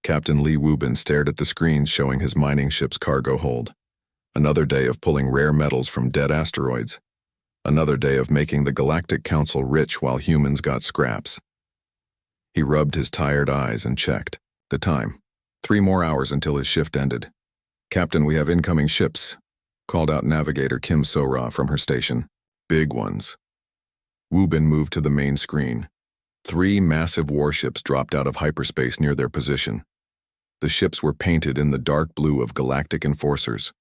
Captain Lee Wubin stared at the screens showing his mining ship's cargo hold. Another day of pulling rare metals from dead asteroids. Another day of making the Galactic Council rich while humans got scraps. He rubbed his tired eyes and checked the time. 3 more hours until his shift ended. "Captain, we have incoming ships," called out Navigator Kim So-ra from her station. "Big ones." Wubin moved to the main screen. 3 massive warships dropped out of hyperspace near their position. The ships were painted in the dark blue of galactic enforcers.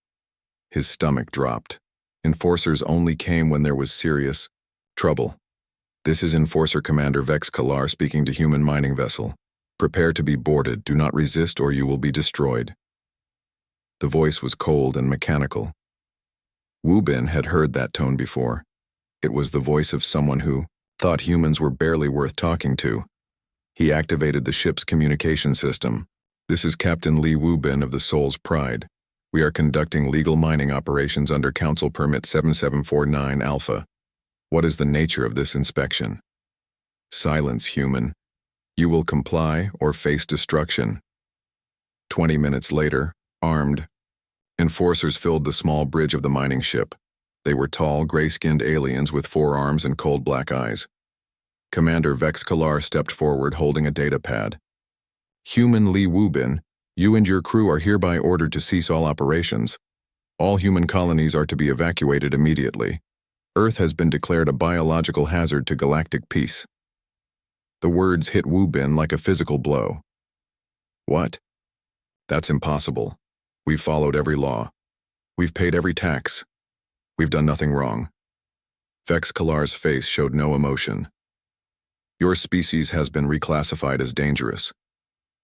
His stomach dropped. Enforcers only came when there was serious trouble. "This is Enforcer Commander Vex Kalar speaking to human mining vessel. Prepare to be boarded. Do not resist or you will be destroyed." The voice was cold and mechanical. Wubin had heard that tone before. It was the voice of someone who thought humans were barely worth talking to. He activated the ship's communication system. "This is Captain Lee Wubin of the Soul's Pride. We are conducting legal mining operations under Council Permit 7749 Alpha. What is the nature of this inspection?" "Silence, human. You will comply or face destruction." 20 minutes later, armed, enforcers filled the small bridge of the mining ship. They were tall, gray-skinned aliens with 4 arms and cold black eyes. Commander Vex Kalar stepped forward holding a data pad. "Human Lee Wubin, you and your crew are hereby ordered to cease all operations. All human colonies are to be evacuated immediately. Earth has been declared a biological hazard to galactic peace." The words hit Wubin like a physical blow. "What? That's impossible. We've followed every law. We've paid every tax. We've done nothing wrong." Vex Kalar's face showed no emotion. "Your species has been reclassified as dangerous.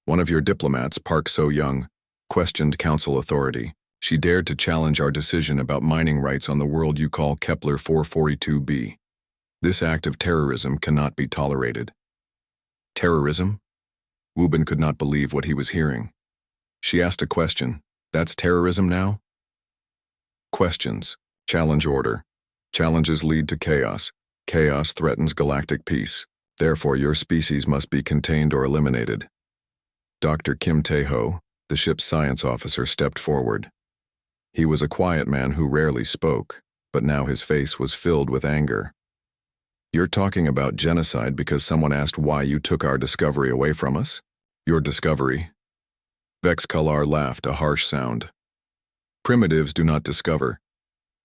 One of your diplomats, Park So-young, questioned council authority. She dared to challenge our decision about mining rights on the world you call Kepler 442b. This act of terrorism cannot be tolerated." "Terrorism?" Wubin could not believe what he was hearing. She asked a question. "That's terrorism now?" Questions. Challenge order. Challenges lead to chaos. Chaos threatens galactic peace. Therefore, your species must be contained or eliminated. Dr. Kim Tae-ho, the ship's science officer, stepped forward. He was a quiet man who rarely spoke, but now his face was filled with anger. "You're talking about genocide because someone asked why you took our discovery away from us? Your discovery?" Vex Kalar laughed, a harsh sound. "Primitives do not discover.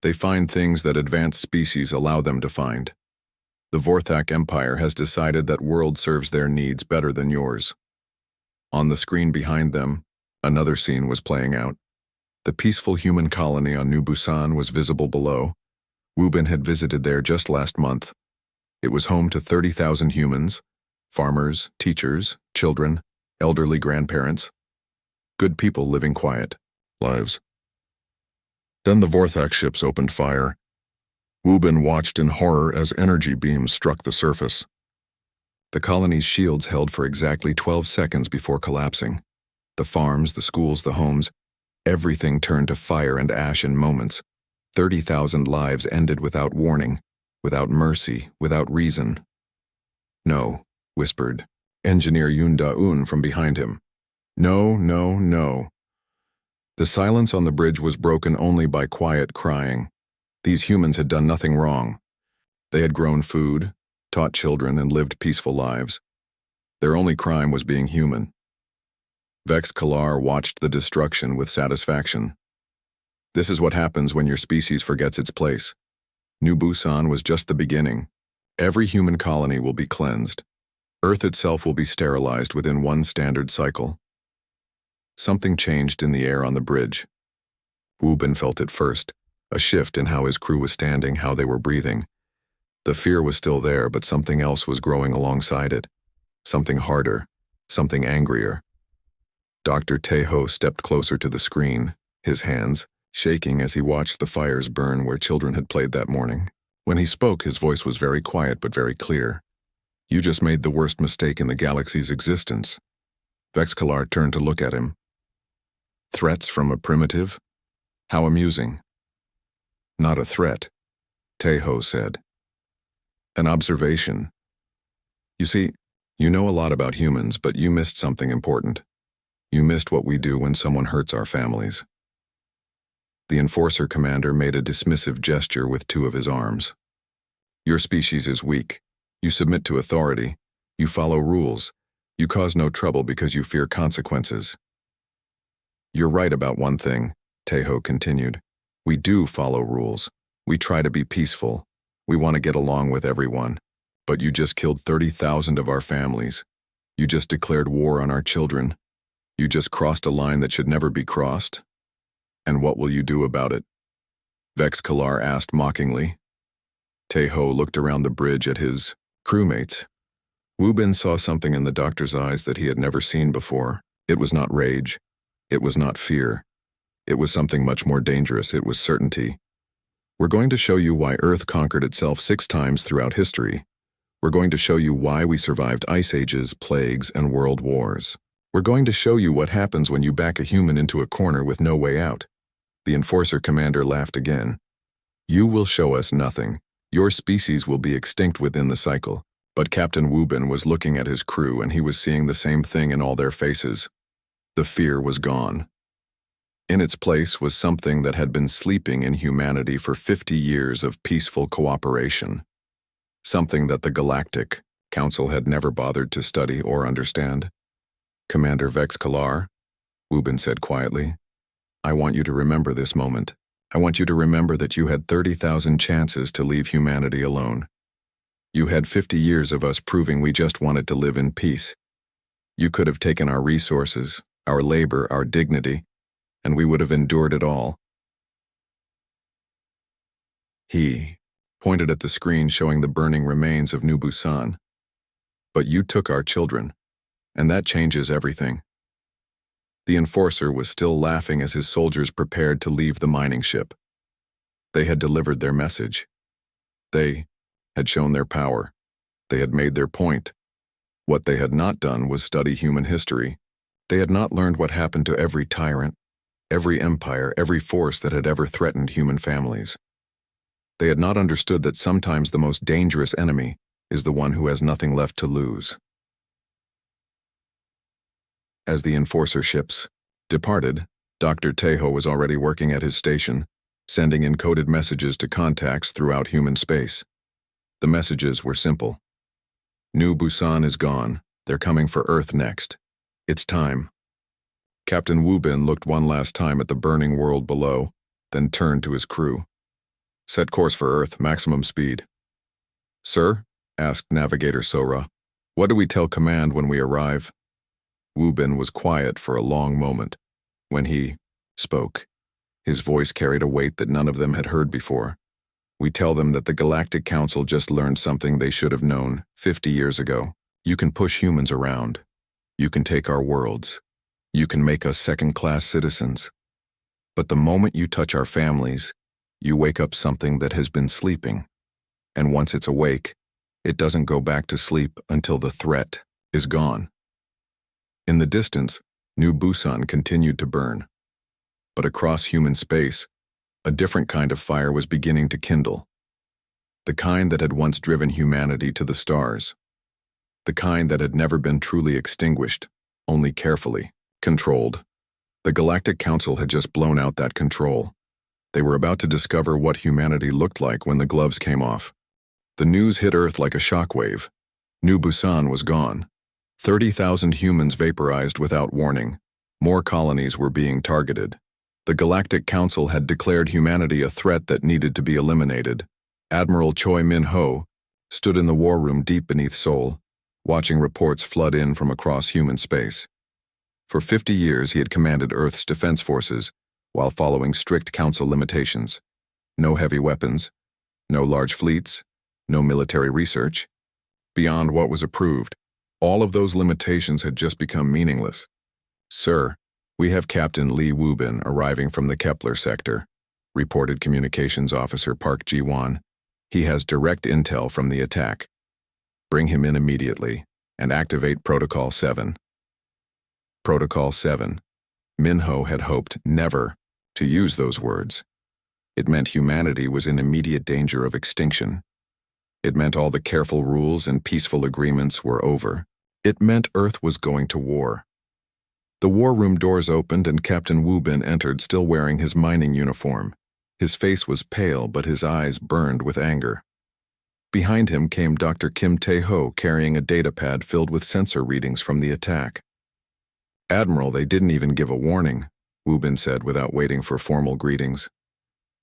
They find things that advanced species allow them to find. The Vorthak Empire has decided that world serves their needs better than yours." On the screen behind them, another scene was playing out. The peaceful human colony on New Busan was visible below. Wubin had visited there just last month. It was home to 30,000 humans, farmers, teachers, children, elderly grandparents. Good people living quiet lives. Then the Vorthak ships opened fire. Wubin watched in horror as energy beams struck the surface. The colony's shields held for exactly 12 seconds before collapsing. The farms, the schools, the homes, everything turned to fire and ash in moments. 30,000 lives ended without warning, without mercy, without reason. "No," whispered Engineer Yoon Da-un from behind him. "No, no, no." The silence on the bridge was broken only by quiet crying. These humans had done nothing wrong. They had grown food, taught children, and lived peaceful lives. Their only crime was being human. Vex Kalar watched the destruction with satisfaction. This is what happens when your species forgets its place. New Busan was just the beginning. Every human colony will be cleansed. Earth itself will be sterilized within one standard cycle. Something changed in the air on the bridge. Wubin felt it first, a shift in how his crew was standing, how they were breathing. The fear was still there, but something else was growing alongside it. Something harder, something angrier. Dr. Tae-ho stepped closer to the screen, his hands shaking as he watched the fires burn where children had played that morning. When he spoke, his voice was very quiet but very clear. "You just made the worst mistake in the galaxy's existence." Vex Kalar turned to look at him. "Threats from a primitive? How amusing." "Not a threat," Tae-ho said. "An observation. You see, you know a lot about humans, but you missed something important. You missed what we do when someone hurts our families." The Enforcer Commander made a dismissive gesture with two of his arms. "Your species is weak. You submit to authority. You follow rules. You cause no trouble because you fear consequences." "You're right about one thing," Tejo continued. "We do follow rules. We try to be peaceful. We want to get along with everyone. But you just killed 30,000 of our families. You just declared war on our children. You just crossed a line that should never be crossed. And what will you do about it?" Vex Kalar asked mockingly. Tejo looked around the bridge at his crewmates. Wubin saw something in the doctor's eyes that he had never seen before. It was not rage. It was not fear. It was something much more dangerous. It was certainty. "We're going to show you why Earth conquered itself 6 times throughout history. We're going to show you why we survived ice ages, plagues, and world wars. We're going to show you what happens when you back a human into a corner with no way out." The Enforcer Commander laughed again. "You will show us nothing. Your species will be extinct within the cycle." But Captain Wubin was looking at his crew, and he was seeing the same thing in all their faces. The fear was gone. In its place was something that had been sleeping in humanity for 50 years of peaceful cooperation. Something that the Galactic Council had never bothered to study or understand. "Commander Vex Kalar," Wubin said quietly, "I want you to remember this moment. I want you to remember that you had 30,000 chances to leave humanity alone. You had 50 years of us proving we just wanted to live in peace. You could have taken our resources, our labor, our dignity, and we would have endured it all." He pointed at the screen showing the burning remains of New Busan. "But you took our children, and that changes everything." The Enforcer was still laughing as his soldiers prepared to leave the mining ship. They had delivered their message. They had shown their power. They had made their point. What they had not done was study human history. They had not learned what happened to every tyrant, every empire, every force that had ever threatened human families. They had not understood that sometimes the most dangerous enemy is the one who has nothing left to lose. As the Enforcer ships departed, Dr. Tejo was already working at his station, sending encoded messages to contacts throughout human space. The messages were simple. "New Busan is gone. They're coming for Earth next. It's time." Captain Wubin looked one last time at the burning world below, then turned to his crew. "Set course for Earth, maximum speed." "Sir?" asked Navigator Sora. "What do we tell command when we arrive?" Wubin was quiet for a long moment. When he spoke, his voice carried a weight that none of them had heard before. "We tell them that the Galactic Council just learned something they should have known 50 years ago. You can push humans around. You can take our worlds. You can make us second-class citizens. But the moment you touch our families, you wake up something that has been sleeping. And once it's awake, it doesn't go back to sleep until the threat is gone." In the distance, New Busan continued to burn. But across human space, a different kind of fire was beginning to kindle. The kind that had once driven humanity to the stars. The kind that had never been truly extinguished, only carefully controlled. The Galactic Council had just blown out that control. They were about to discover what humanity looked like when the gloves came off. The news hit Earth like a shockwave. New Busan was gone. 30,000 humans vaporized without warning. More colonies were being targeted. The Galactic Council had declared humanity a threat that needed to be eliminated. Admiral Choi Min-ho stood in the war room deep beneath Seoul, watching reports flood in from across human space. For 50 years he had commanded Earth's defense forces while following strict Council limitations. No heavy weapons, no large fleets, no military research. Beyond what was approved, all of those limitations had just become meaningless. "Sir, we have Captain Lee Wubin arriving from the Kepler sector," reported Communications Officer Park Ji-won. "He has direct intel from the attack. Bring him in immediately and activate Protocol 7. Protocol 7. Min-ho had hoped never to use those words. It meant humanity was in immediate danger of extinction. It meant all the careful rules and peaceful agreements were over. It meant Earth was going to war. The war room doors opened and Captain Wu Bin entered, still wearing his mining uniform. His face was pale, but his eyes burned with anger. Behind him came Dr. Kim Tae-ho carrying a data pad filled with sensor readings from the attack. "Admiral, they didn't even give a warning," Wu Bin said without waiting for formal greetings.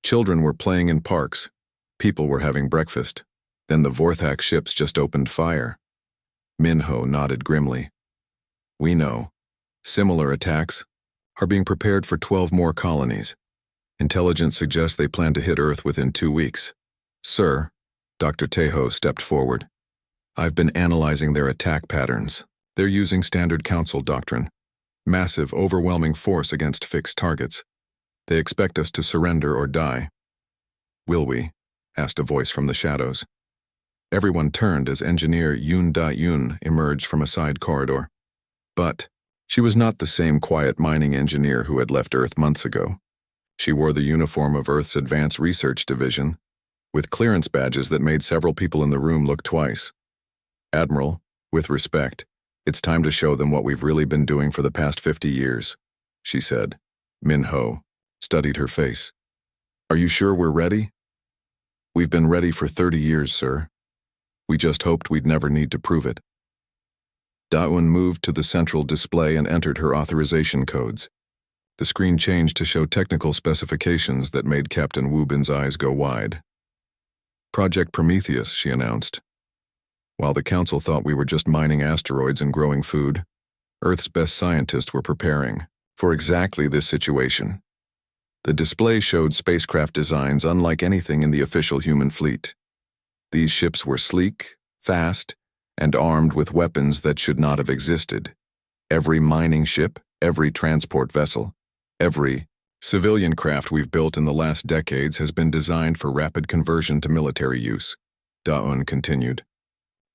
"Children were playing in parks. People were having breakfast. Then the Vorthak ships just opened fire." Min-ho nodded grimly. "We know. Similar attacks are being prepared for 12 more colonies. Intelligence suggests they plan to hit Earth within 2 weeks. Sir," Dr. Tae-ho stepped forward, "I've been analyzing their attack patterns. They're using standard council doctrine. Massive, overwhelming force against fixed targets. They expect us to surrender or die." "Will we?" asked a voice from the shadows. Everyone turned as engineer Yoon Da-yoon emerged from a side corridor. But she was not the same quiet mining engineer who had left Earth months ago. She wore the uniform of Earth's Advanced Research Division, with clearance badges that made several people in the room look twice. "Admiral, with respect, it's time to show them what we've really been doing for the past 50 years, she said. Min-ho studied her face. "Are you sure we're ready?" "We've been ready for 30 years, sir. We just hoped we'd never need to prove it." Da-eun moved to the central display and entered her authorization codes. The screen changed to show technical specifications that made Captain Wu Bin's eyes go wide. "Project Prometheus," she announced. While the council thought we were just mining asteroids and growing food, Earth's best scientists were preparing for exactly this situation. The display showed spacecraft designs unlike anything in the official human fleet. These ships were sleek, fast, and armed with weapons that should not have existed. Every mining ship, every transport vessel, every civilian craft we've built in the last decades has been designed for rapid conversion to military use, Da-eun continued.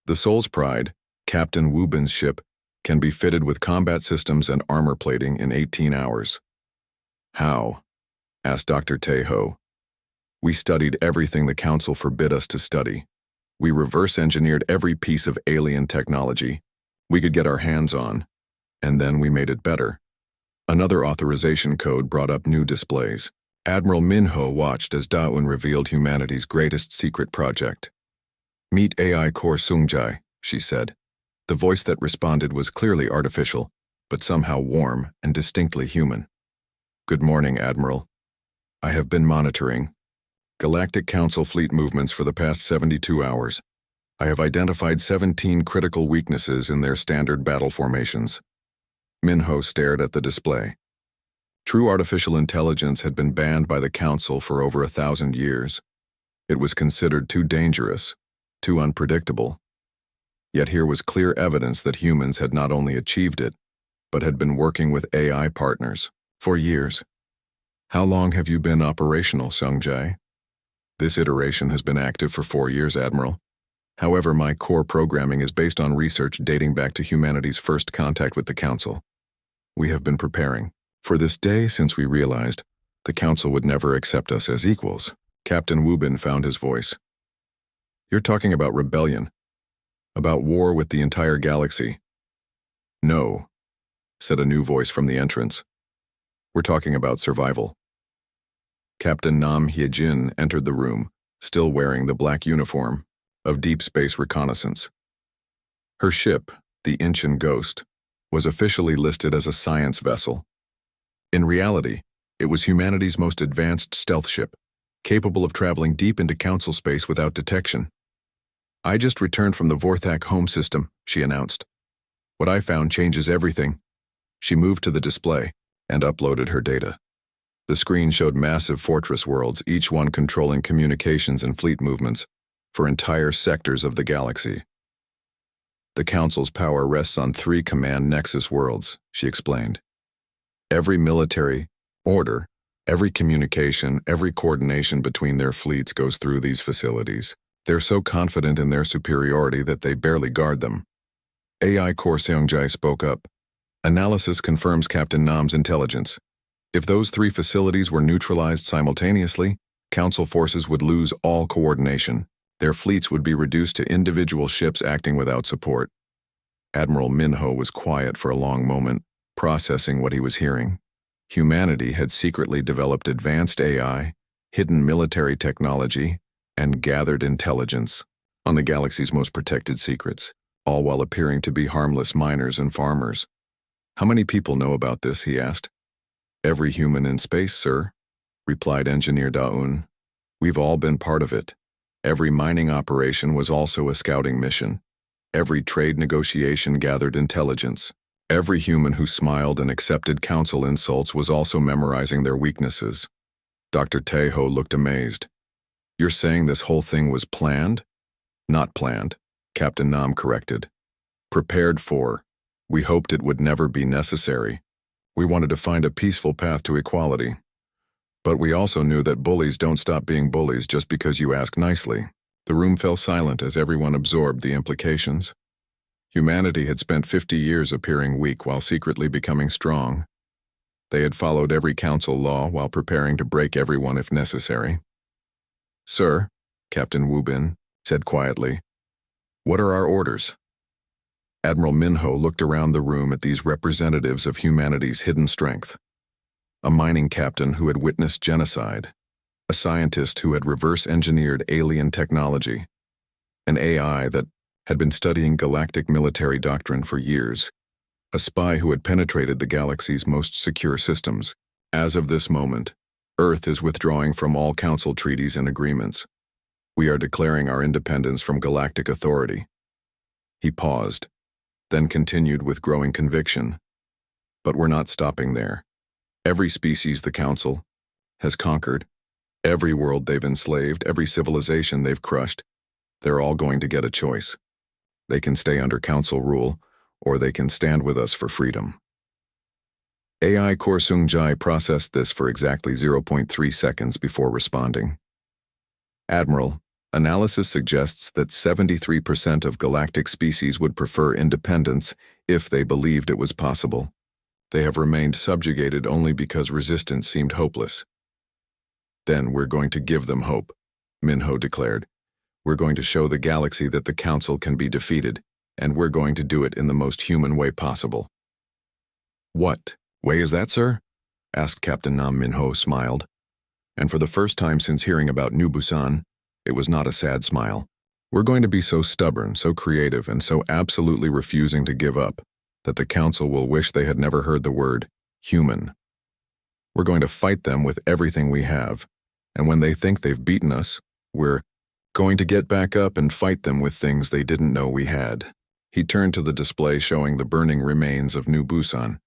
The Soul's Pride, Captain Wu Bin's ship, can be fitted with combat systems and armor plating in 18 hours. "How?" asked Dr. Tae-ho. "We studied everything the Council forbid us to study. We reverse-engineered every piece of alien technology we could get our hands on, and then we made it better." Another authorization code brought up new displays. Admiral Min-ho watched as Da-eun revealed humanity's greatest secret project. "Meet AI Core Sungjai," she said. The voice that responded was clearly artificial, but somehow warm and distinctly human. "Good morning, Admiral. I have been monitoring Galactic Council fleet movements for the past 72 hours. I have identified 17 critical weaknesses in their standard battle formations." Min-ho stared at the display. True artificial intelligence had been banned by the Council for over 1,000 years. It was considered too dangerous, too unpredictable. Yet here was clear evidence that humans had not only achieved it, but had been working with AI partners for years. "How long have you been operational, Sungjai?" "This iteration has been active for 4 years, Admiral. However, my core programming is based on research dating back to humanity's first contact with the Council. We have been preparing for this day since we realized the Council would never accept us as equals." Captain Wu Bin found his voice. "You're talking about rebellion, about war with the entire galaxy." "No," said a new voice from the entrance. "We're talking about survival." Captain Nam Hyejin entered the room, still wearing the black uniform of Deep Space Reconnaissance. Her ship, the Incheon Ghost, was officially listed as a science vessel. In reality, it was humanity's most advanced stealth ship, capable of traveling deep into Council space without detection. "I just returned from the Vorthak home system," she announced. "What I found changes everything." She moved to the display and uploaded her data. The screen showed massive fortress worlds, each one controlling communications and fleet movements for entire sectors of the galaxy. "The Council's power rests on 3 command nexus worlds," she explained. "Every military order, every communication, every coordination between their fleets goes through these facilities. They're so confident in their superiority that they barely guard them." AI Core Seongjai spoke up. "Analysis confirms Captain Nam's intelligence. If those 3 facilities were neutralized simultaneously, Council forces would lose all coordination. Their fleets would be reduced to individual ships acting without support." Admiral Min-ho was quiet for a long moment, processing what he was hearing. Humanity had secretly developed advanced AI, hidden military technology, and gathered intelligence on the galaxy's most protected secrets, all while appearing to be harmless miners and farmers. "How many people know about this?" he asked. "Every human in space, sir," replied Engineer Daun. "We've all been part of it. Every mining operation was also a scouting mission. Every trade negotiation gathered intelligence. Every human who smiled and accepted council insults was also memorizing their weaknesses." Dr. Tejo looked amazed. "You're saying this whole thing was planned?" "Not planned," Captain Nam corrected. "Prepared for. We hoped it would never be necessary. We wanted to find a peaceful path to equality. But we also knew that bullies don't stop being bullies just because you ask nicely." The room fell silent as everyone absorbed the implications. Humanity had spent 50 years appearing weak while secretly becoming strong. They had followed every council law while preparing to break everyone if necessary. "Sir," Captain Wubin said quietly, "what are our orders?" Admiral Minho looked around the room at these representatives of humanity's hidden strength. A mining captain who had witnessed genocide, a scientist who had reverse-engineered alien technology, an AI that had been studying galactic military doctrine for years, a spy who had penetrated the galaxy's most secure systems. As of this moment, Earth is withdrawing from all council treaties and agreements. We are declaring our independence from galactic authority. He paused, then continued with growing conviction. But we're not stopping there. Every species the council has conquered, every world they've enslaved, every civilization they've crushed, they're all going to get a choice. They can stay under council rule, or they can stand with us for freedom. AI Core Sung-Jai processed this for exactly 0.3 seconds before responding. "Admiral, analysis suggests that 73% of galactic species would prefer independence if they believed it was possible. They have remained subjugated only because resistance seemed hopeless." "Then we're going to give them hope," Minho declared. "We're going to show the galaxy that the Council can be defeated, and we're going to do it in the most human way possible." "What way is that, sir?" asked Captain Nam. Minho smiled. And for the first time since hearing about New Busan, it was not a sad smile. "We're going to be so stubborn, so creative, and so absolutely refusing to give up that the Council will wish they had never heard the word human. We're going to fight them with everything we have, and when they think they've beaten us, we're going to get back up and fight them with things they didn't know we had." He turned to the display showing the burning remains of New Busan.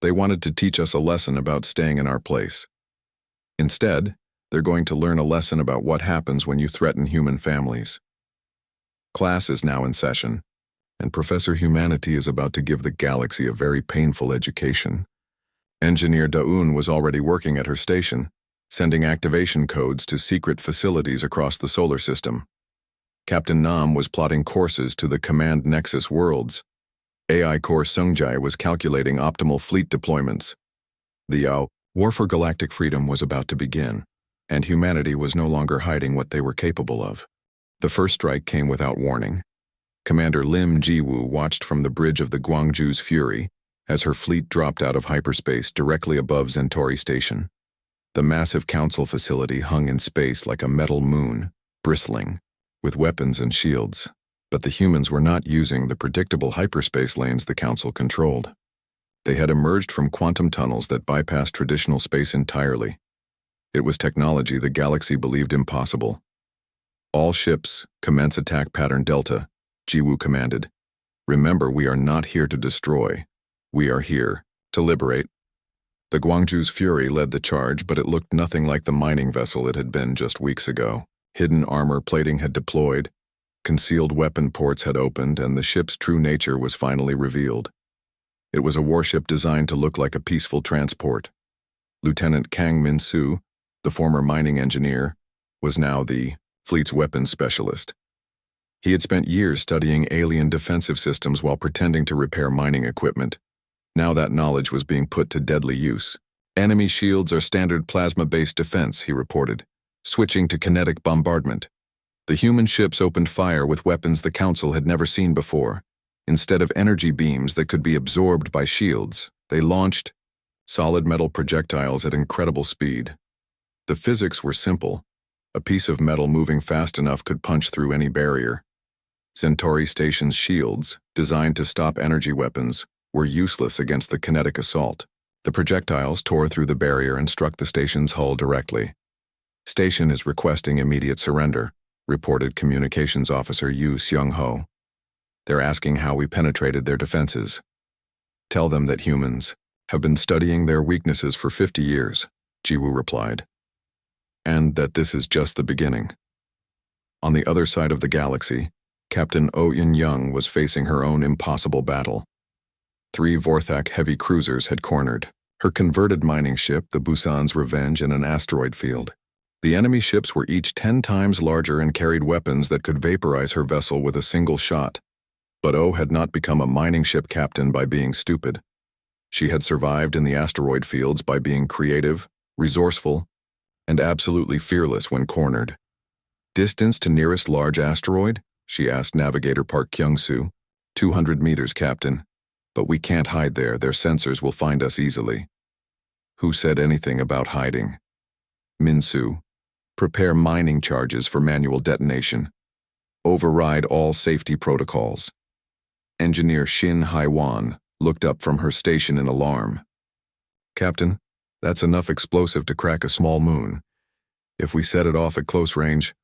"They wanted to teach us a lesson about staying in our place. Instead, they're going to learn a lesson about what happens when you threaten human families." Class is now in session, and Professor Humanity is about to give the galaxy a very painful education. Engineer Daun was already working at her station, sending activation codes to secret facilities across the solar system. Captain Nam was plotting courses to the Command Nexus worlds. AI Core Sungjai was calculating optimal fleet deployments. The war for galactic freedom was about to begin, and humanity was no longer hiding what they were capable of. The first strike came without warning. Commander Lim Jiwoo watched from the bridge of the Gwangju's Fury as her fleet dropped out of hyperspace directly above Zentori Station. The massive council facility hung in space like a metal moon, bristling with weapons and shields, but the humans were not using the predictable hyperspace lanes the council controlled. They had emerged from quantum tunnels that bypassed traditional space entirely. It was technology the galaxy believed impossible. "All ships, commence attack pattern Delta," Jiwoo commanded. "Remember, we are not here to destroy. We are here to liberate." The Gwangju's Fury led the charge, but it looked nothing like the mining vessel it had been just weeks ago. Hidden armor plating had deployed, concealed weapon ports had opened, and the ship's true nature was finally revealed. It was a warship designed to look like a peaceful transport. Lieutenant Kang Min-soo, the former mining engineer, was now the fleet's weapons specialist. He had spent years studying alien defensive systems while pretending to repair mining equipment. Now that knowledge was being put to deadly use. "Enemy shields are standard plasma-based defense," he reported, switching to kinetic bombardment. The human ships opened fire with weapons the Council had never seen before. Instead of energy beams that could be absorbed by shields, They launched solid metal projectiles at incredible speed. The physics were simple. A piece of metal moving fast enough could punch through any barrier. Centauri Station's shields, designed to stop energy weapons, were useless against the kinetic assault. The projectiles tore through the barrier and struck the station's hull directly. "Station is requesting immediate surrender," reported Communications Officer Yu Seung-ho. "They're asking how we penetrated their defenses." "Tell them that humans have been studying their weaknesses for 50 years, Jiwoo replied. "And that this is just the beginning." On the other side of the galaxy, Captain Oh In-young was facing her own impossible battle. 3 Vorthak heavy cruisers had cornered her converted mining ship, the Busan's Revenge, in an asteroid field. The enemy ships were each 10 times larger and carried weapons that could vaporize her vessel with a single shot. But Oh had not become a mining ship captain by being stupid. She had survived in the asteroid fields by being creative, resourceful, and absolutely fearless when cornered. "Distance to nearest large asteroid?" she asked Navigator Park Kyung-soo. 200 meters, Captain. But we can't hide there. Their sensors will find us easily." "Who said anything about hiding?" "Min-soo. Prepare mining charges for manual detonation. Override all safety protocols." Engineer Shin Hai-wan looked up from her station in alarm. "Captain, that's enough explosive to crack a small moon. If we set it off at close range,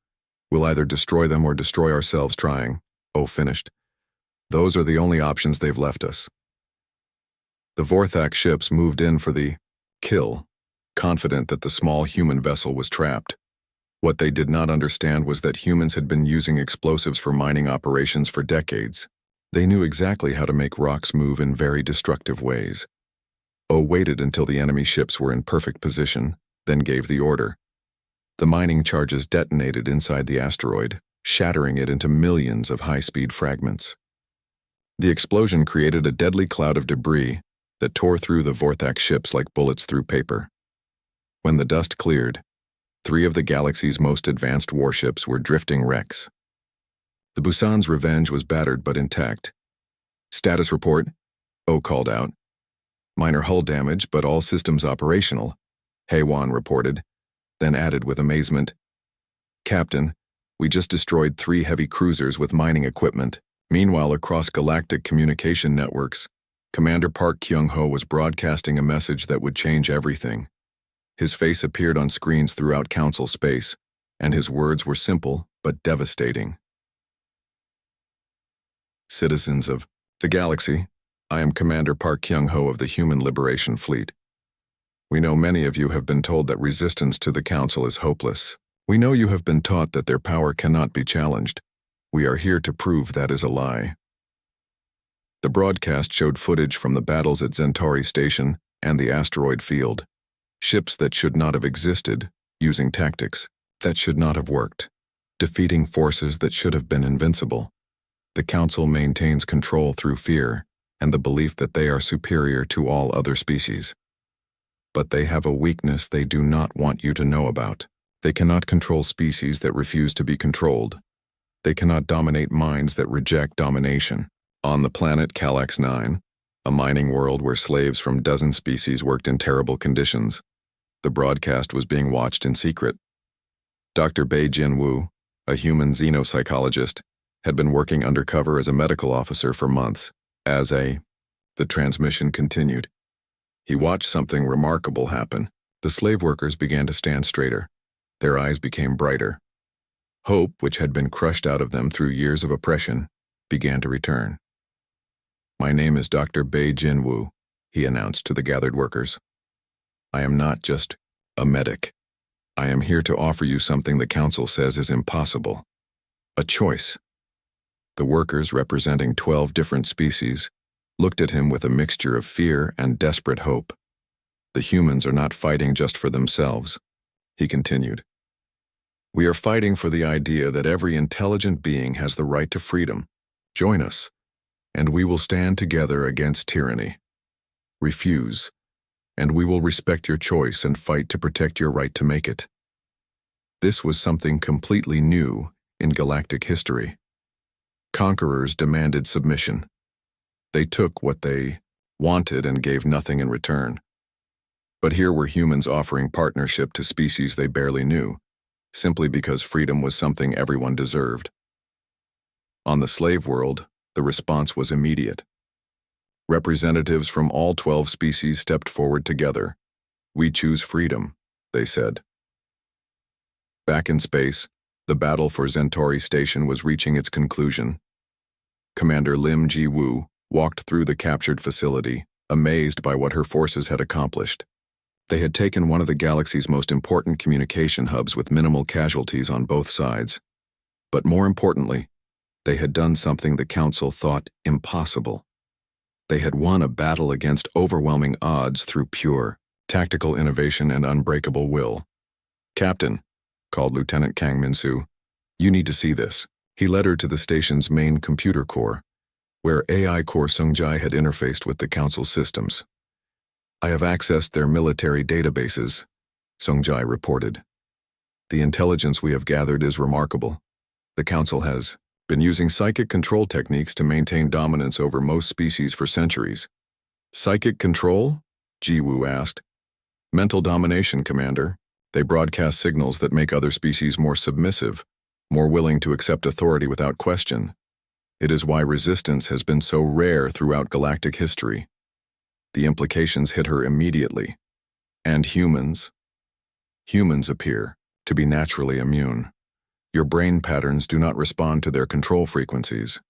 we'll either destroy them or destroy ourselves trying," Oh finished. "Those are the only options they've left us." The Vorthak ships moved in for the kill, confident that the small human vessel was trapped. What they did not understand was that humans had been using explosives for mining operations for decades. They knew exactly how to make rocks move in very destructive ways. Oh waited until the enemy ships were in perfect position, then gave the order. The mining charges detonated inside the asteroid, shattering it into millions of high-speed fragments. The explosion created a deadly cloud of debris that tore through the Vorthak ships like bullets through paper. When the dust cleared, 3 of the galaxy's most advanced warships were drifting wrecks. The Busan's Revenge was battered but intact. "Status report," Oh called out. "Minor hull damage, but all systems operational," Hae-won reported, then added with amazement, "Captain, we just destroyed 3 heavy cruisers with mining equipment." Meanwhile, across galactic communication networks, Commander Park Kyung-ho was broadcasting a message that would change everything. His face appeared on screens throughout Council space, and his words were simple but devastating. "Citizens of the galaxy, I am Commander Park Kyung-ho of the Human Liberation Fleet. We know many of you have been told that resistance to the Council is hopeless. We know you have been taught that their power cannot be challenged. We are here to prove that is a lie." The broadcast showed footage from the battles at Centauri Station and the asteroid field. Ships that should not have existed, using tactics that should not have worked, defeating forces that should have been invincible. The Council maintains control through fear and the belief that they are superior to all other species. But they have a weakness they do not want you to know about. They cannot control species that refuse to be controlled. They cannot dominate minds that reject domination. On the planet Calax 9, a mining world where slaves from dozen species worked in terrible conditions, the broadcast was being watched in secret. Dr. Bei Jin-woo, a human xenopsychologist, had been working undercover as a medical officer for months. The transmission continued. He watched something remarkable happen. The slave workers began to stand straighter. Their eyes became brighter. Hope, which had been crushed out of them through years of oppression, began to return. "My name is Dr. Bei Jin-woo," he announced to the gathered workers. "I am not just a medic. I am here to offer you something the Council says is impossible. A choice." The workers, representing 12 different species, looked at him with a mixture of fear and desperate hope. "The humans are not fighting just for themselves," he continued. "We are fighting for the idea that every intelligent being has the right to freedom. Join us, and we will stand together against tyranny. Refuse, and we will respect your choice and fight to protect your right to make it." This was something completely new in galactic history. Conquerors demanded submission. They took what they wanted and gave nothing in return. But here were humans offering partnership to species they barely knew, simply because freedom was something everyone deserved. On the slave world, the response was immediate. Representatives from all 12 species stepped forward together. "We choose freedom," they said. Back in space, the battle for Centauri Station was reaching its conclusion. Commander Lim Ji-woo walked through the captured facility, amazed by what her forces had accomplished. They had taken one of the galaxy's most important communication hubs with minimal casualties on both sides. But more importantly, they had done something the Council thought impossible. They had won a battle against overwhelming odds through pure, tactical innovation and unbreakable will. "Captain," called Lieutenant Kang Min-soo, "you need to see this." He led her to the station's main computer core, where AI core Sung-jae had interfaced with the Council's systems. "I have accessed their military databases," Sung-jae reported. "The intelligence we have gathered is remarkable. The Council has been using psychic control techniques to maintain dominance over most species for centuries." "Psychic control?" Ji-woo asked. "Mental domination, Commander. They broadcast signals that make other species more submissive, more willing to accept authority without question. It is why resistance has been so rare throughout galactic history." The implications hit her immediately. "And humans?" "Humans appear to be naturally immune. Your brain patterns do not respond to their control frequencies.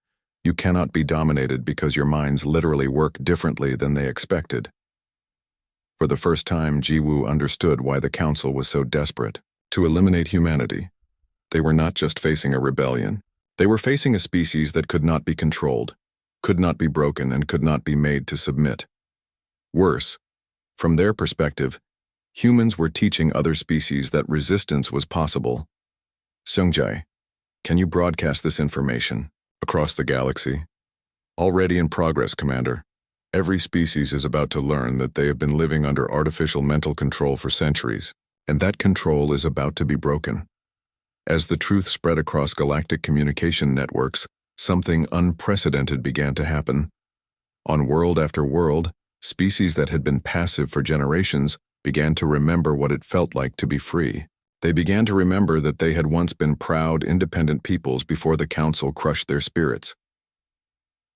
You cannot be dominated because your minds literally work differently than they expected." For the first time, Ji-woo understood why the Council was so desperate to eliminate humanity. They were not just facing a rebellion. They were facing a species that could not be controlled, could not be broken, and could not be made to submit. Worse, from their perspective, humans were teaching other species that resistance was possible. "Sung-jae, can you broadcast this information across the galaxy?" "Already in progress, Commander. Every species is about to learn that they have been living under artificial mental control for centuries, and that control is about to be broken." As the truth spread across galactic communication networks, something unprecedented began to happen. On world after world, species that had been passive for generations began to remember what it felt like to be free. They began to remember that they had once been proud, independent peoples before the Council crushed their spirits.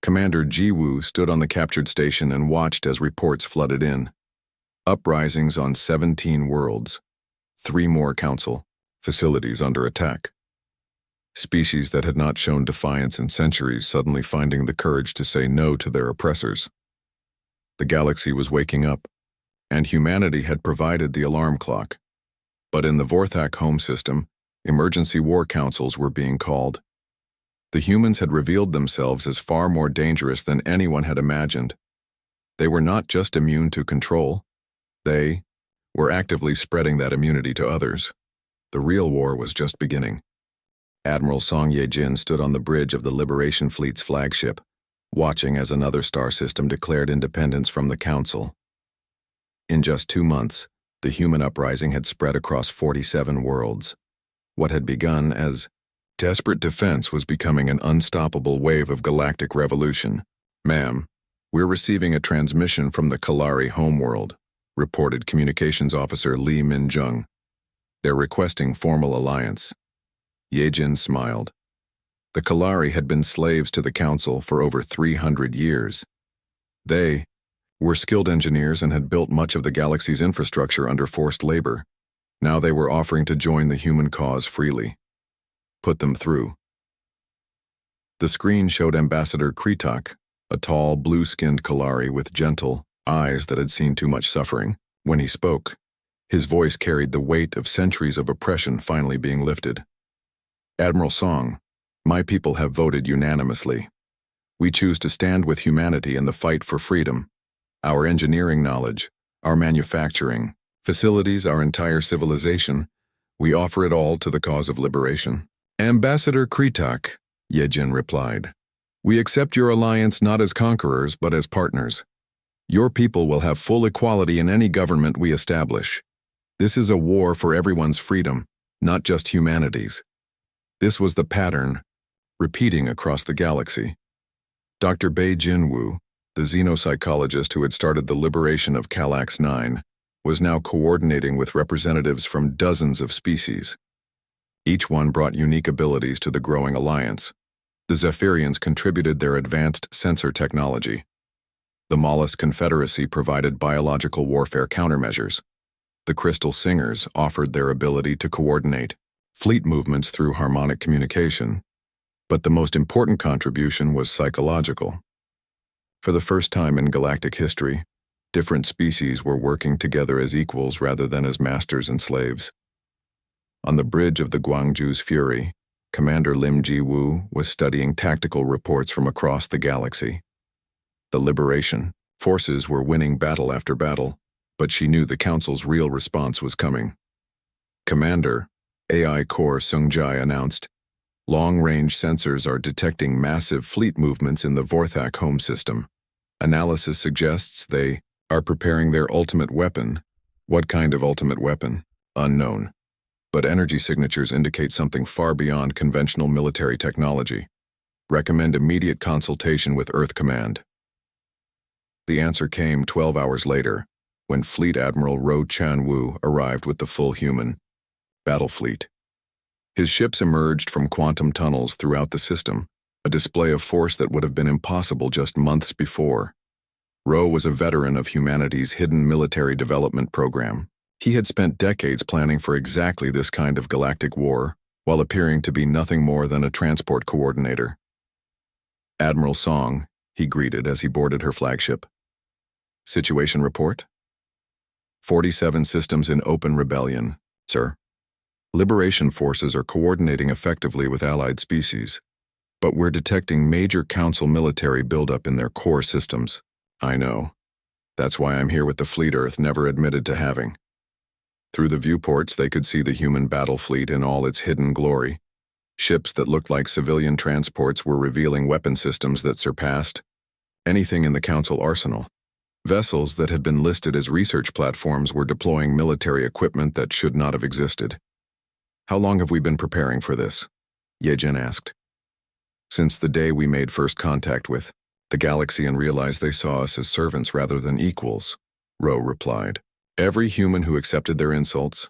Commander Ji-woo stood on the captured station and watched as reports flooded in. Uprisings on 17 worlds. 3 more Council facilities under attack. Species that had not shown defiance in centuries suddenly finding the courage to say no to their oppressors. The galaxy was waking up, and humanity had provided the alarm clock. But in the Vorthak home system, emergency war councils were being called. The humans had revealed themselves as far more dangerous than anyone had imagined. They were not just immune to control. They were actively spreading that immunity to others. The real war was just beginning. Admiral Song Ye-jin stood on the bridge of the Liberation Fleet's flagship, watching as another star system declared independence from the Council. In just 2 months, the human uprising had spread across 47 worlds. What had begun as desperate defense was becoming an unstoppable wave of galactic revolution. "Ma'am, we're receiving a transmission from the Kalari homeworld," reported Communications Officer Lee Min-jung. "They're requesting formal alliance." Ye-jin smiled. The Kalari had been slaves to the Council for over 300 years. They were skilled engineers and had built much of the galaxy's infrastructure under forced labor. Now they were offering to join the human cause freely. Put them through. The screen showed Ambassador Kritak, a tall, blue-skinned Kalari with gentle eyes that had seen too much suffering. When he spoke, his voice carried the weight of centuries of oppression finally being lifted. "Admiral Song, my people have voted unanimously. We choose to stand with humanity in the fight for freedom. Our engineering knowledge, our manufacturing, facilities, our entire civilization, we offer it all to the cause of liberation." "Ambassador Kritak," Ye-jin replied, "we accept your alliance not as conquerors but as partners. Your people will have full equality in any government we establish. This is a war for everyone's freedom, not just humanity's." This was the pattern, repeating across the galaxy. Dr. Bae Jin-woo, The xenopsychologist who had started the liberation of Calax-9 was now coordinating with representatives from dozens of species. Each one brought unique abilities to the growing alliance. The Zephyrians contributed their advanced sensor technology. The Mollusk Confederacy provided biological warfare countermeasures. The Crystal Singers offered their ability to coordinate fleet movements through harmonic communication. But the most important contribution was psychological. For the first time in galactic history, different species were working together as equals rather than as masters and slaves. On the bridge of the Guangzhou's Fury, Commander Lim Ji-woo was studying tactical reports from across the galaxy. The Liberation forces were winning battle after battle, but she knew the Council's real response was coming. Commander, AI Core Sung-Jai announced, "Long-range sensors are detecting massive fleet movements in the Vorthak home system. Analysis suggests they are preparing their ultimate weapon." What kind of ultimate weapon? Unknown. But energy signatures indicate something far beyond conventional military technology. Recommend immediate consultation with Earth Command. The answer came 12 hours later, when Fleet Admiral Ro Chan-woo arrived with the full human battle fleet. His ships emerged from quantum tunnels throughout the system, a display of force that would have been impossible just months before. Ro was a veteran of humanity's hidden military development program. He had spent decades planning for exactly this kind of galactic war, while appearing to be nothing more than a transport coordinator. "Admiral Song," he greeted as he boarded her flagship. "Situation report?" 47 systems in open rebellion, sir. Liberation forces are coordinating effectively with allied species, but we're detecting major Council military buildup in their core systems. I know. That's why I'm here with the fleet Earth never admitted to having. Through the viewports, they could see the human battle fleet in all its hidden glory. Ships that looked like civilian transports were revealing weapon systems that surpassed anything in the Council arsenal. Vessels that had been listed as research platforms were deploying military equipment that should not have existed. "How long have we been preparing for this?" Yejin asked. "Since the day we made first contact with the galaxy and realized they saw us as servants rather than equals," Ro replied. "Every human who accepted their insults,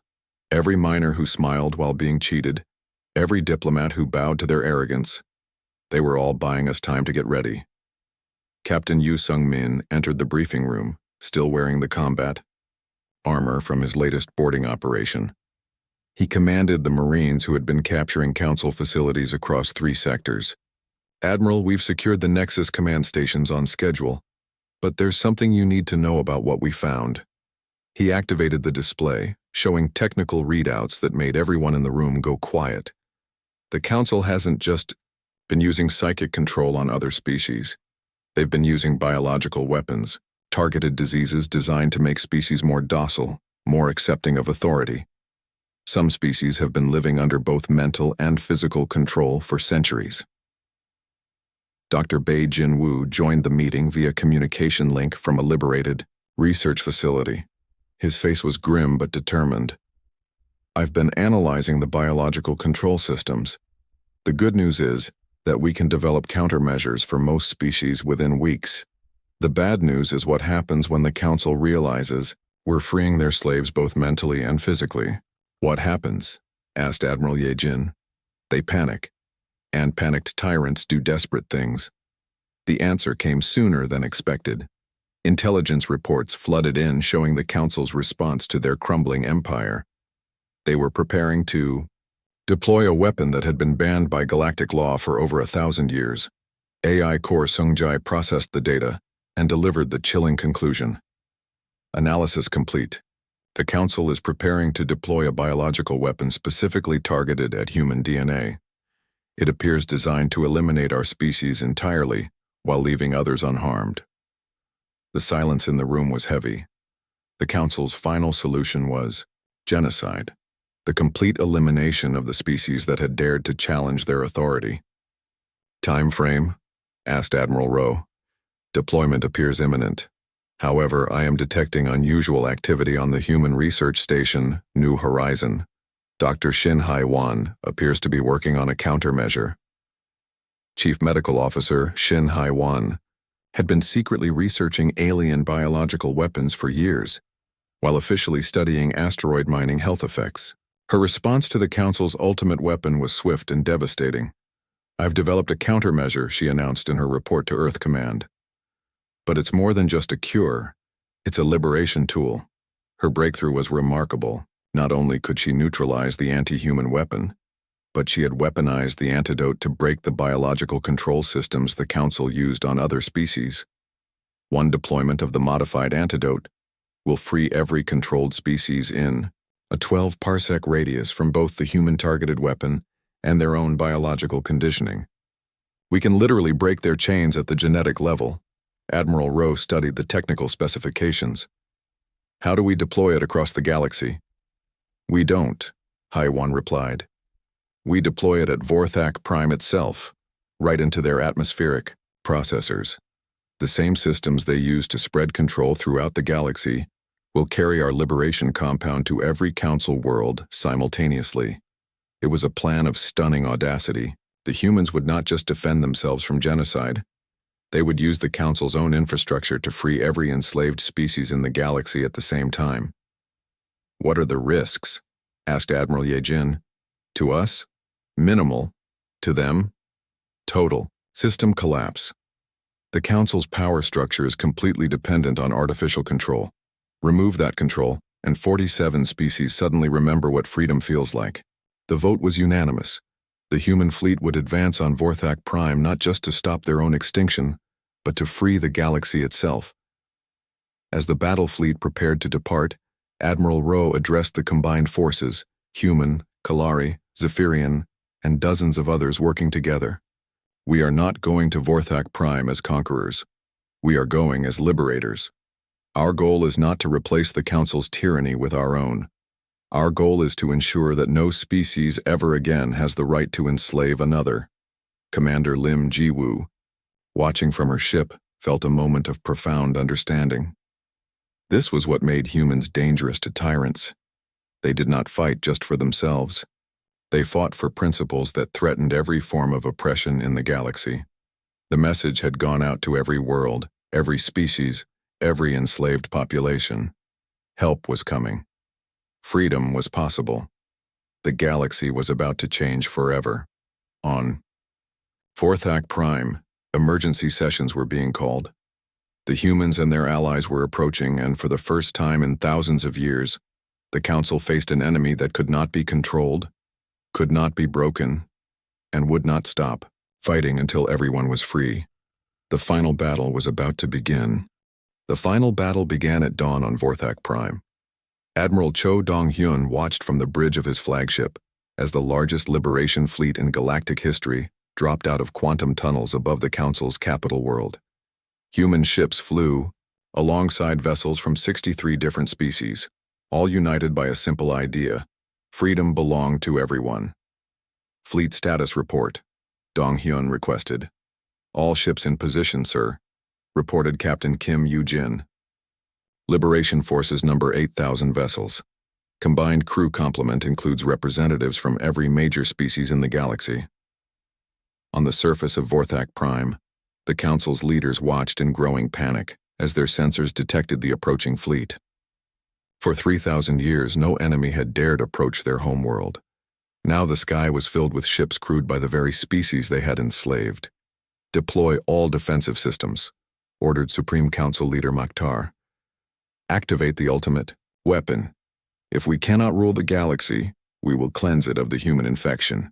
every miner who smiled while being cheated, every diplomat who bowed to their arrogance, they were all buying us time to get ready." Captain Yu Sung-min entered the briefing room, still wearing the combat armor from his latest boarding operation. He commanded the Marines who had been capturing Council facilities across 3 sectors. "Admiral, we've secured the Nexus command stations on schedule, but there's something you need to know about what we found." He activated the display, showing technical readouts that made everyone in the room go quiet. The Council hasn't just been using psychic control on other species. They've been using biological weapons, targeted diseases designed to make species more docile, more accepting of authority. Some species have been living under both mental and physical control for centuries. Dr. Bei Jin-woo joined the meeting via communication link from a liberated research facility. His face was grim but determined. "I've been analyzing the biological control systems. The good news is that we can develop countermeasures for most species within weeks. The bad news is what happens when the Council realizes we're freeing their slaves both mentally and physically." "What happens?" asked Admiral Yejin. "They panic, and panicked tyrants do desperate things." The answer came sooner than expected. Intelligence reports flooded in showing the Council's response to their crumbling empire. They were preparing to deploy a weapon that had been banned by galactic law for over 1,000 years. AI Core Sung-Jai processed the data and delivered the chilling conclusion. "Analysis complete. The Council is preparing to deploy a biological weapon specifically targeted at human DNA. It appears designed to eliminate our species entirely while leaving others unharmed." The silence in the room was heavy. The Council's final solution was genocide, the complete elimination of the species that had dared to challenge their authority. "Time frame?" asked Admiral Ro. "Deployment appears imminent. However, I am detecting unusual activity on the Human Research Station, New Horizon. Dr. Shin Hai-wan appears to be working on a countermeasure." Chief Medical Officer Shin Hai-wan had been secretly researching alien biological weapons for years, while officially studying asteroid mining health effects. Her response to the Council's ultimate weapon was swift and devastating. "I've developed a countermeasure," she announced in her report to Earth Command. But it's more than just a cure. It's a liberation tool. Her breakthrough was remarkable. Not only could she neutralize the anti-human weapon, but she had weaponized the antidote to break the biological control systems the Council used on other species. One deployment of the modified antidote will free every controlled species in a 12-parsec radius from both the human-targeted weapon and their own biological conditioning. "We can literally break their chains at the genetic level." Admiral Rowe studied the technical specifications. "How do we deploy it across the galaxy?" "We don't," Haiwan replied. "We deploy it at Vorthak Prime itself, right into their atmospheric processors. The same systems they use to spread control throughout the galaxy will carry our liberation compound to every Council world simultaneously." It was a plan of stunning audacity. The humans would not just defend themselves from genocide. They would use the Council's own infrastructure to free every enslaved species in the galaxy at the same time. "What are the risks?" asked Admiral Yejin. "To us? Minimal. To them? Total. System collapse. The Council's power structure is completely dependent on artificial control. Remove that control, and 47 species suddenly remember what freedom feels like." The vote was unanimous. The human fleet would advance on Vorthak Prime not just to stop their own extinction, but to free the galaxy itself. As the battle fleet prepared to depart, Admiral Rowe addressed the combined forces, human, Kalari, Zephyrian, and dozens of others working together. "We are not going to Vorthak Prime as conquerors. We are going as liberators. Our goal is not to replace the Council's tyranny with our own. Our goal is to ensure that no species ever again has the right to enslave another." Commander Lim Jiwoo, watching from her ship, felt a moment of profound understanding. This was what made humans dangerous to tyrants. They did not fight just for themselves. They fought for principles that threatened every form of oppression in the galaxy. The message had gone out to every world, every species, every enslaved population. Help was coming. Freedom was possible. The galaxy was about to change forever. On Vorthak Prime, emergency sessions were being called. The humans and their allies were approaching, and for the first time in thousands of years, the Council faced an enemy that could not be controlled, could not be broken, and would not stop fighting until everyone was free. The final battle was about to begin. The final battle began at dawn on Vorthak Prime. Admiral Cho Dong-hyun watched from the bridge of his flagship as the largest liberation fleet in galactic history dropped out of quantum tunnels above the Council's capital world. Human ships flew alongside vessels from 63 different species, all united by a simple idea: freedom belonged to everyone. "Fleet status report," Dong-hyun requested. "All ships in position, sir," reported Captain Kim Yoo-jin. "Liberation Forces number 8,000 vessels. Combined crew complement includes representatives from every major species in the galaxy." On the surface of Vorthak Prime, the Council's leaders watched in growing panic as their sensors detected the approaching fleet. For 3,000 years, no enemy had dared approach their homeworld. Now the sky was filled with ships crewed by the very species they had enslaved. "Deploy all defensive systems," ordered Supreme Council Leader Maktar. "Activate the ultimate weapon. If we cannot rule the galaxy, we will cleanse it of the human infection."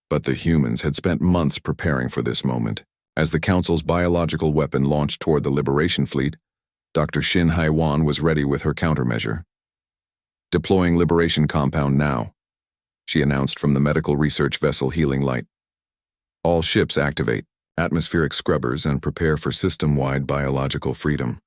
But the humans had spent months preparing for this moment. As the Council's biological weapon launched toward the Liberation Fleet, Dr. Shin Haiwan was ready with her countermeasure. "Deploying Liberation Compound now," she announced from the medical research vessel Healing Light. "All ships activate atmospheric scrubbers and prepare for system-wide biological freedom."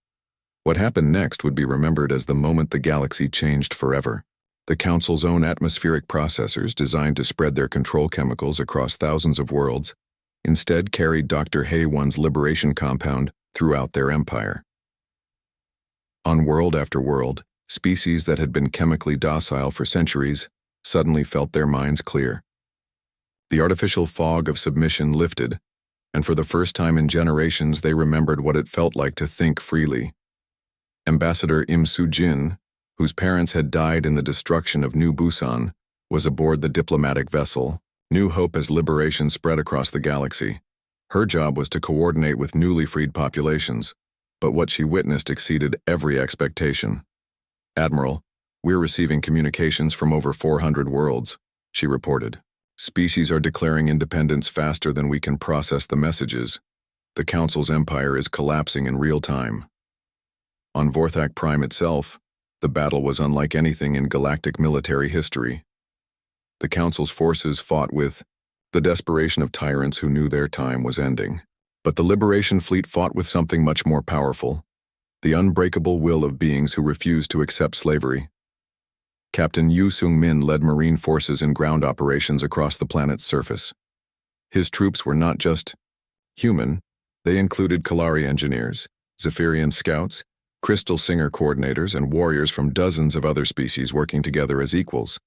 What happened next would be remembered as the moment the galaxy changed forever. The Council's own atmospheric processors, designed to spread their control chemicals across thousands of worlds, instead carried Dr. Haiwan's liberation compound throughout their empire. On world after world, species that had been chemically docile for centuries suddenly felt their minds clear. The artificial fog of submission lifted, and for the first time in generations they remembered what it felt like to think freely. Ambassador Im Soo-jin, whose parents had died in the destruction of New Busan, was aboard the diplomatic vessel, New Hope as liberation spread across the galaxy. Her job was to coordinate with newly freed populations, but what she witnessed exceeded every expectation. "Admiral, we're receiving communications from over 400 worlds," she reported. "Species are declaring independence faster than we can process the messages. The Council's empire is collapsing in real time." On Vorthak Prime itself, the battle was unlike anything in galactic military history. The Council's forces fought with the desperation of tyrants who knew their time was ending. But the Liberation Fleet fought with something much more powerful, the unbreakable will of beings who refused to accept slavery. Captain Yu Sung-min led Marine forces in ground operations across the planet's surface. His troops were not just human, they included Kalari engineers, Zephyrian scouts, Crystal Singer coordinators, and warriors from dozens of other species working together as equals.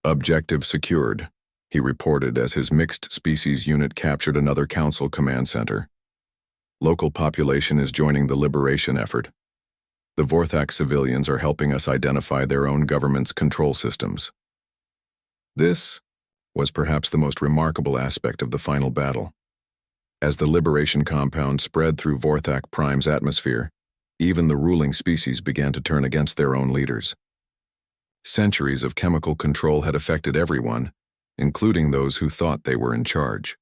"Objective secured," he reported as his mixed species unit captured another Council command center. "Local population is joining the liberation effort. The Vorthak civilians are helping us identify their own government's control systems." This was perhaps the most remarkable aspect of the final battle. As the liberation compound spread through Vorthak Prime's atmosphere, even the ruling species began to turn against their own leaders. Centuries of chemical control had affected everyone, including those who thought they were in charge.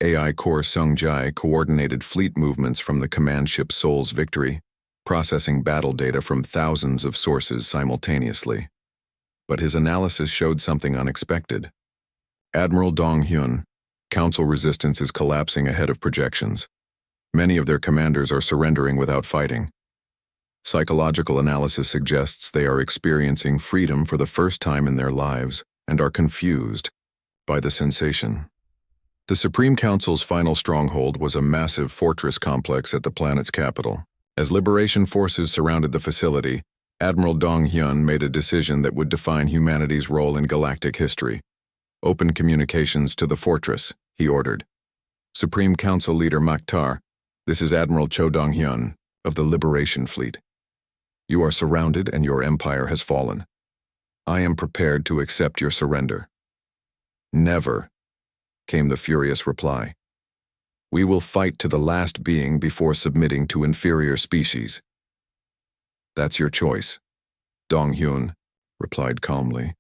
AI Core Sung-jae coordinated fleet movements from the command ship Seoul's Victory, processing battle data from thousands of sources simultaneously. But his analysis showed something unexpected. Admiral Dong-hyun, Council resistance is collapsing ahead of projections. Many of their commanders are surrendering without fighting. Psychological analysis suggests they are experiencing freedom for the first time in their lives and are confused by the sensation. The Supreme Council's final stronghold was a massive fortress complex at the planet's capital. As liberation forces surrounded the facility, Admiral Dong-hyun made a decision that would define humanity's role in galactic history. "Open communications to the fortress," he ordered. "Supreme Council Leader Maktar, this is Admiral Cho Dong-hyun of the Liberation Fleet. You are surrounded and your empire has fallen. I am prepared to accept your surrender." "Never," came the furious reply. "We will fight to the last being before submitting to inferior species." "That's your choice," Dong-hyun replied calmly.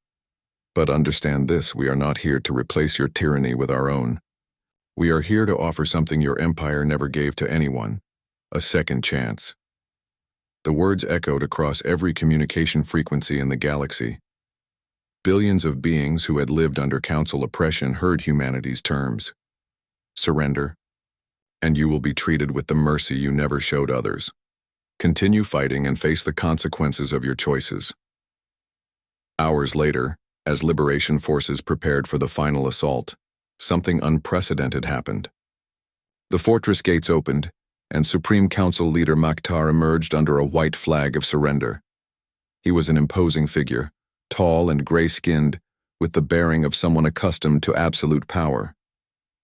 "But understand this, we are not here to replace your tyranny with our own. We are here to offer something your empire never gave to anyone, a second chance." The words echoed across every communication frequency in the galaxy. Billions of beings who had lived under Council oppression heard humanity's terms. "Surrender, and you will be treated with the mercy you never showed others. Continue fighting and face the consequences of your choices." Hours later, as liberation forces prepared for the final assault, something unprecedented happened. The fortress gates opened, and Supreme Council Leader Maktar emerged under a white flag of surrender. He was an imposing figure, tall and gray-skinned, with the bearing of someone accustomed to absolute power.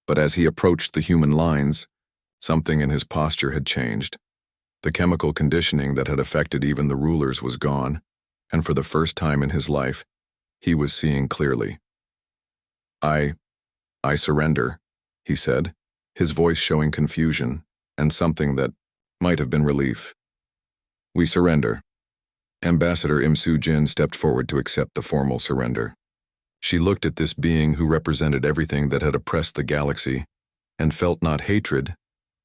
But as he approached the human lines, something in his posture had changed. The chemical conditioning that had affected even the rulers was gone, and for the first time in his life, he was seeing clearly. I surrender," he said, his voice showing confusion and something that might have been relief. "We surrender." Ambassador Im Soo-jin stepped forward to accept the formal surrender. She looked at this being who represented everything that had oppressed the galaxy and felt not hatred,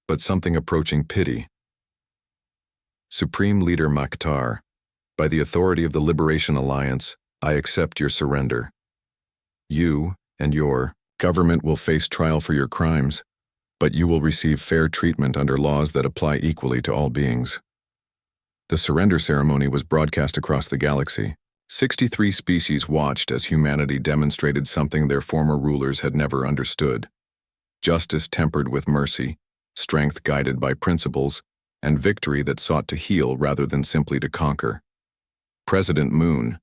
but something approaching pity. "Supreme Leader Maktar, by the authority of the Liberation Alliance, I accept your surrender. You and your government will face trial for your crimes, but you will receive fair treatment under laws that apply equally to all beings." The surrender ceremony was broadcast across the galaxy. 63 species watched as humanity demonstrated something their former rulers had never understood. Justice tempered with mercy, strength guided by principles, and victory that sought to heal rather than simply to conquer. President Moon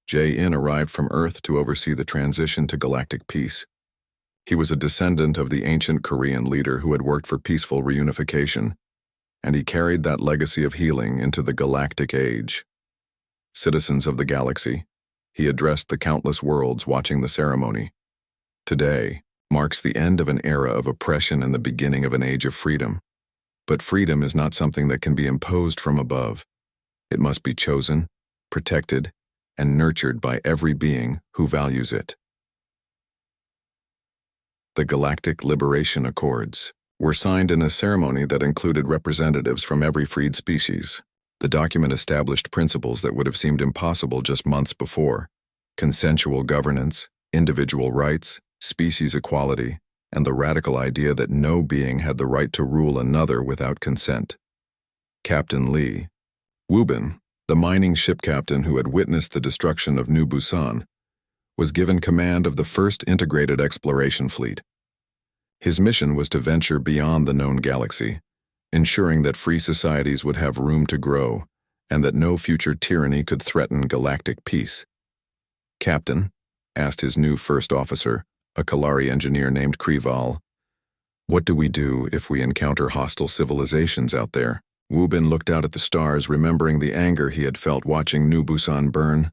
Jae-in arrived from Earth to oversee the transition to galactic peace. He was a descendant of the ancient Korean leader who had worked for peaceful reunification, and he carried that legacy of healing into the galactic age. Citizens of the galaxy, he addressed the countless worlds watching the ceremony. Today marks the end of an era of oppression and the beginning of an age of freedom. But freedom is not something that can be imposed from above. It must be chosen, protected, and nurtured by every being who values it. The Galactic Liberation Accords were signed in a ceremony that included representatives from every freed species. The document established principles that would have seemed impossible just months before: consensual governance, individual rights, species equality, and the radical idea that no being had the right to rule another without consent. Captain Lee Wubin, the mining ship captain who had witnessed the destruction of New Busan, was given command of the first integrated exploration fleet. His mission was to venture beyond the known galaxy, ensuring that free societies would have room to grow and that no future tyranny could threaten galactic peace. "Captain," asked his new first officer, a Kalari engineer named Krival, "what do we do if we encounter hostile civilizations out there?" Wubin looked out at the stars, remembering the anger he had felt watching New Busan burn,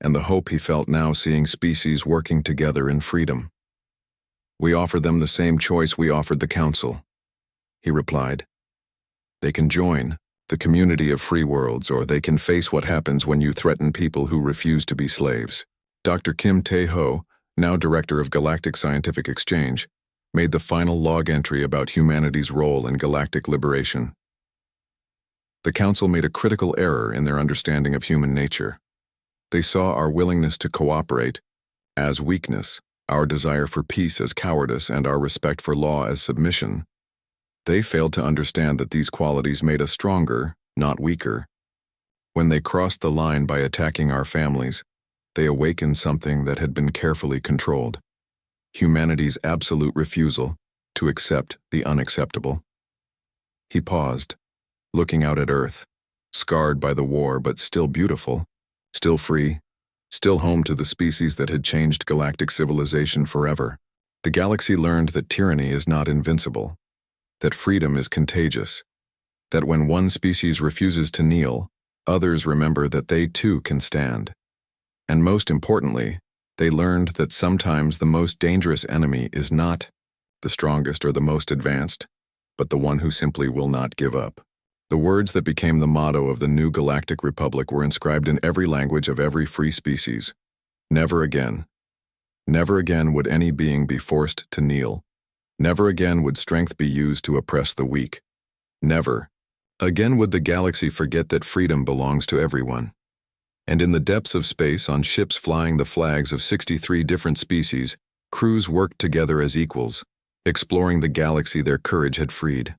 and the hope he felt now seeing species working together in freedom. "We offer them the same choice we offered the Council," he replied. "They can join the community of free worlds, or they can face what happens when you threaten people who refuse to be slaves." Dr. Kim Tae-ho, now Director of Galactic Scientific Exchange, made the final log entry about humanity's role in galactic liberation. The Council made a critical error in their understanding of human nature. They saw our willingness to cooperate as weakness, our desire for peace as cowardice, and our respect for law as submission. They failed to understand that these qualities made us stronger, not weaker. When they crossed the line by attacking our families, they awakened something that had been carefully controlled: humanity's absolute refusal to accept the unacceptable. He paused, looking out at Earth, scarred by the war but still beautiful, still free, still home to the species that had changed galactic civilization forever. The galaxy learned that tyranny is not invincible, that freedom is contagious, that when one species refuses to kneel, others remember that they too can stand. And most importantly, they learned that sometimes the most dangerous enemy is not the strongest or the most advanced, but the one who simply will not give up. The words that became the motto of the new Galactic Republic were inscribed in every language of every free species. Never again. Never again would any being be forced to kneel. Never again would strength be used to oppress the weak. Never again would the galaxy forget that freedom belongs to everyone. And in the depths of space, on ships flying the flags of 63 different species, crews worked together as equals, exploring the galaxy their courage had freed.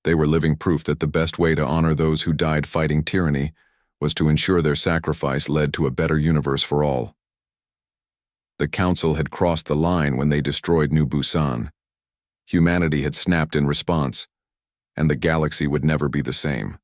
They were living proof that the best way to honor those who died fighting tyranny was to ensure their sacrifice led to a better universe for all. The Council had crossed the line when they destroyed New Busan. Humanity had snapped in response, and the galaxy would never be the same.